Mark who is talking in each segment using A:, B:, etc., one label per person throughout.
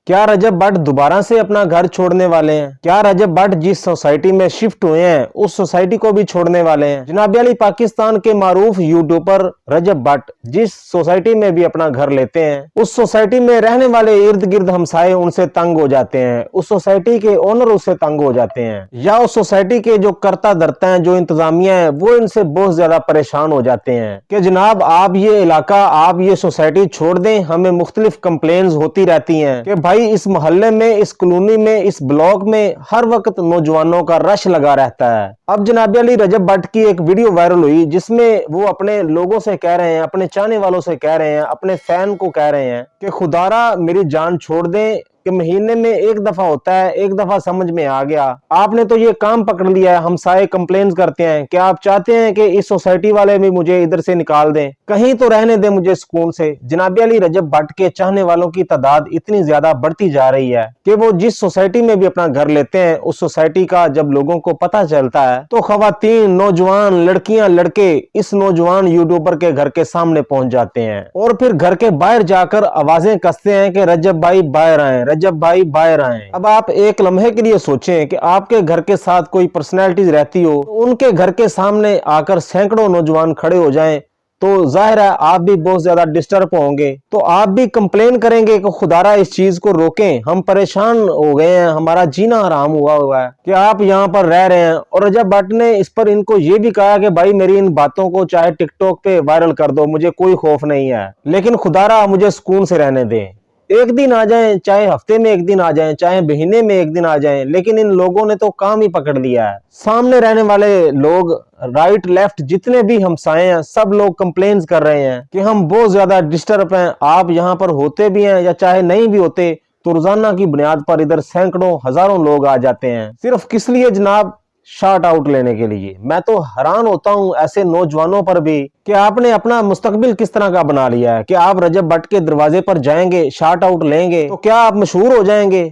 A: क्या रजब भट्ट दोबारा से अपना घर छोड़ने वाले हैं? क्या रजब भट्ट जिस सोसाइटी में शिफ्ट हुए हैं उस सोसाइटी को भी छोड़ने वाले हैं? जनाब अली, पाकिस्तान के मारूफ यूट्यूबर रजब भट्ट जिस सोसाइटी में भी अपना घर लेते हैं उस सोसाइटी में रहने वाले इर्द गिर्द हमसाए उनसे तंग हो जाते हैं, उस सोसाइटी के ओनर उससे तंग हो जाते हैं, या उस सोसाइटी के जो करता धरता है, जो इंतजामिया है, वो इनसे बहुत ज्यादा परेशान हो जाते हैं कि जनाब आप ये इलाका, आप ये सोसाइटी छोड़ दें, हमें मुख्तलिफ कंप्लेन्स होती रहती हैं कि भाई इस मोहल्ले में, इस कॉलोनी में, इस ब्लॉक में हर वक्त नौजवानों का रश लगा रहता है। अब जनाब अली, रजब भट्ट की एक वीडियो वायरल हुई जिसमें वो अपने लोगों से कह रहे हैं, अपने चाहने वालों से कह रहे हैं, अपने फैन को कह रहे हैं कि खुदारा मेरी जान छोड़ दें कि महीने में एक दफा होता है, एक दफा समझ में आ गया, आपने तो ये काम पकड़ लिया है, हमसाए कंप्लेन करते हैं कि आप चाहते हैं कि इस सोसाइटी वाले भी मुझे इधर से निकाल दें, कहीं तो रहने दें मुझे सुकून से। जनाब अली, रजब भट्ट के चाहने वालों की तादाद इतनी ज्यादा बढ़ती जा रही है कि वो जिस सोसाइटी में भी अपना घर लेते हैं उस सोसाइटी का जब लोगों को पता चलता है तो खवातीन, नौजवान, लड़कियां, लड़के इस नौजवान यूट्यूबर के घर के सामने पहुंच जाते हैं और फिर घर के बाहर जाकर आवाजें कसते हैं कि रजब भाई बाहर आए, रजब भाई बाहर आए। अब आप एक लम्हे के लिए सोचें कि आपके घर के साथ कोई पर्सनैलिटीज रहती हो, तो उनके घर के सामने आकर सैकड़ों नौजवान खड़े हो जाएं तो जाहिर है आप भी बहुत ज्यादा डिस्टर्ब होंगे, तो आप भी कंप्लेन करेंगे कि खुदारा इस चीज को रोकें, हम परेशान हो गए हैं, हमारा जीना हराम हुआ है कि आप यहाँ पर रह रहे हैं। और रजब भट्ट ने इस पर इनको ये भी कहा कि भाई मेरी इन बातों को चाहे टिकटॉक पे वायरल कर दो, मुझे कोई खौफ नहीं है, लेकिन खुदारा मुझे सुकून से रहने दें, एक दिन आ जाएं, चाहे हफ्ते में एक दिन आ जाएं, चाहे महीने में एक दिन आ जाएं, लेकिन इन लोगों ने तो काम ही पकड़ लिया है। सामने रहने वाले लोग, राइट लेफ्ट जितने भी हमसाए हैं, सब लोग कंप्लेन्स कर रहे हैं कि हम बहुत ज्यादा डिस्टर्ब हैं, आप यहाँ पर होते भी हैं या चाहे नहीं भी होते तो रोजाना की बुनियाद पर इधर सैकड़ों हजारों लोग आ जाते हैं, सिर्फ किस लिए जनाब? शॉर्ट आउट लेने के लिए। मैं तो हैरान होता हूं ऐसे नौजवानों पर भी कि आपने अपना मुस्तकबिल किस तरह का बना लिया है कि आप रजब भट्ट के दरवाजे पर जाएंगे, शॉर्ट आउट लेंगे तो क्या आप मशहूर हो जाएंगे?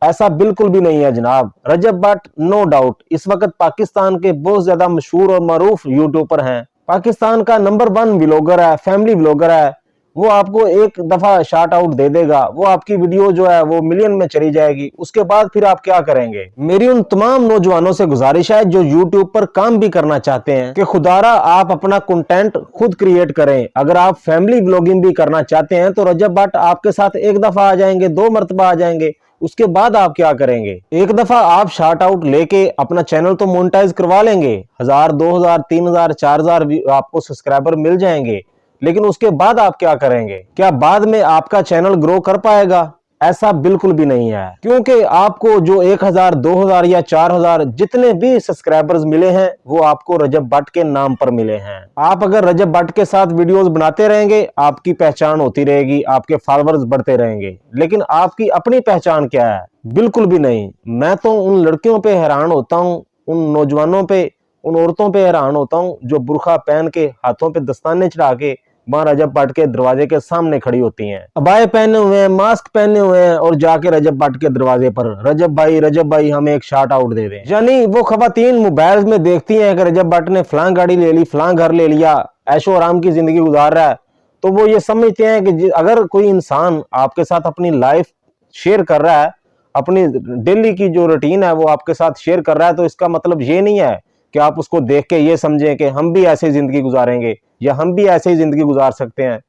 A: ऐसा बिल्कुल भी नहीं है जनाब। रजब भट्ट नो डाउट इस वक्त पाकिस्तान के बहुत ज्यादा मशहूर और मारूफ यूट्यूबर हैं, पाकिस्तान का नंबर 1 व्लॉगर है, फैमिली व्लॉगर है, वो आपको एक दफा शार्ट आउट दे देगा, वो आपकी वीडियो जो है वो मिलियन में चली जाएगी, उसके बाद फिर आप क्या करेंगे? मेरी उन तमाम नौजवानों से गुजारिश है जो यूट्यूब पर काम भी करना चाहते हैं कि खुदारा आप अपना कंटेंट खुद क्रिएट करें। अगर आप फैमिली व्लॉगिंग भी करना चाहते हैं तो रजब भट्ट आपके साथ एक दफा आ जाएंगे, 2 मरतबा आ जाएंगे, उसके बाद आप क्या करेंगे? एक दफा आप शार्ट आउट लेके अपना चैनल तो मोनेटाइज करवा लेंगे, 1000, 2000, 3000, 4000 आपको सब्सक्राइबर मिल जाएंगे, लेकिन उसके बाद आप क्या करेंगे? क्या बाद में आपका चैनल ग्रो कर पाएगा? ऐसा बिल्कुल भी नहीं है, क्योंकि आपको जो 1000, 2000 या 4000 जितने भी सब्सक्राइबर्स मिले हैं वो आपको रजब भट्ट के नाम पर मिले हैं। आप अगर रजब भट्ट के साथ वीडियोस बनाते रहेंगे, आपकी पहचान होती रहेगी, आपके फॉलोअर्स बढ़ते रहेंगे, लेकिन आपकी अपनी पहचान क्या है? बिल्कुल भी नहीं। मैं तो उन लड़कियों पे हैरान होता हूँ, उन नौजवानों पे, उन औरतों पे हैरान होता हूँ जो बुरखा पहन के, हाथों पे दस्ताने चढ़ा के वहां रजब भट्ट के दरवाजे के सामने खड़ी होती हैं, अबाए पहने हुए हैं, मास्क पहने हुए हैं और जाके रजब भट्ट के दरवाजे पर रजब भाई हमें एक शार्ट आउट दे दें। यानी वो खवातीन मोबाइल में देखती हैं कि रजब भट्ट ने फलां गाड़ी ले ली, फलां घर ले लिया, ऐशो आराम की जिंदगी गुजार रहा है, तो वो ये समझते हैं कि अगर कोई इंसान आपके साथ अपनी लाइफ शेयर कर रहा है, अपनी डेली की जो रूटीन है वो आपके साथ शेयर कर रहा है, तो इसका मतलब ये नहीं है कि आप उसको देख के ये समझें कि हम भी ऐसे जिंदगी गुजारेंगे या हम भी ऐसे ही जिंदगी गुजार सकते हैं।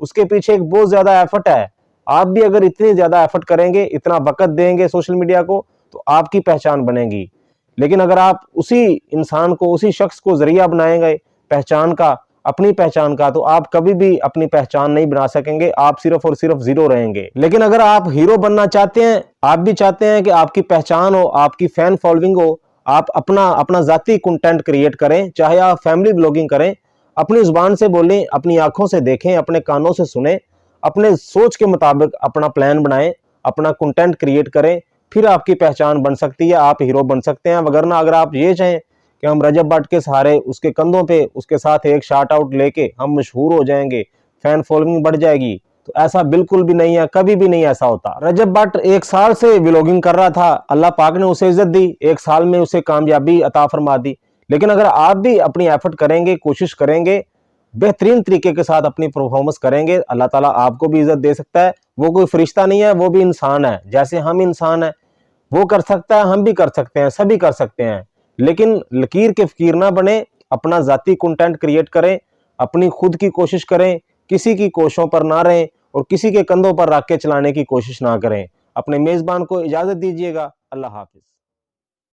A: उसके पीछे एक बहुत ज्यादा एफर्ट है। आप भी अगर इतनी ज्यादा एफर्ट करेंगे, इतना वक्त देंगे सोशल मीडिया को, तो आपकी पहचान बनेगी। लेकिन अगर आप उसी इंसान को, उसी शख्स को जरिया बनाएंगे पहचान का, अपनी पहचान का, तो आप कभी भी अपनी पहचान नहीं बना सकेंगे, आप सिर्फ और सिर्फ जीरो रहेंगे। लेकिन अगर आप हीरो बनना चाहते हैं, आप भी चाहते हैं कि आपकी पहचान हो, आपकी फैन फॉलोइंग हो, आप अपना जाती कंटेंट क्रिएट करें, चाहे आप फैमिली ब्लॉगिंग करें, अपनी जुबान से बोलें, अपनी आंखों से देखें, अपने कानों से सुने, अपने सोच के मुताबिक अपना प्लान बनाएं, अपना कंटेंट क्रिएट करें, फिर आपकी पहचान बन सकती है, आप हीरो बन सकते हैं। वगरना अगर आप ये चाहें कि हम रजब भट्ट के सहारे, उसके कंधों पे, उसके साथ एक शार्ट आउट लेके हम मशहूर हो जाएंगे, फैन फॉलोइंग बढ़ जाएगी, तो ऐसा बिल्कुल भी नहीं है, कभी भी नहीं ऐसा होता। रजब भट्ट 1 साल से व्लॉगिंग कर रहा था, अल्लाह पाक ने उसे इज्जत दी, 1 साल में उसे कामयाबी अता फरमा दी। लेकिन अगर आप भी अपनी एफर्ट करेंगे, कोशिश करेंगे, बेहतरीन तरीके के साथ अपनी परफॉर्मेंस करेंगे, अल्लाह ताला आपको भी इज्जत दे सकता है। वो कोई फरिश्ता नहीं है, वो भी इंसान है, जैसे हम इंसान है। वो कर सकता है, हम भी कर सकते हैं, सभी कर सकते हैं। लेकिन लकीर के फकीर ना बने, अपना जाती कंटेंट क्रिएट करें, अपनी खुद की कोशिश करें, किसी की कोशिशों पर ना रहें और किसी के कंधों पर रख के चलाने की कोशिश ना करें। अपने मेजबान को इजाजत दीजिएगा। अल्लाह हाफिज।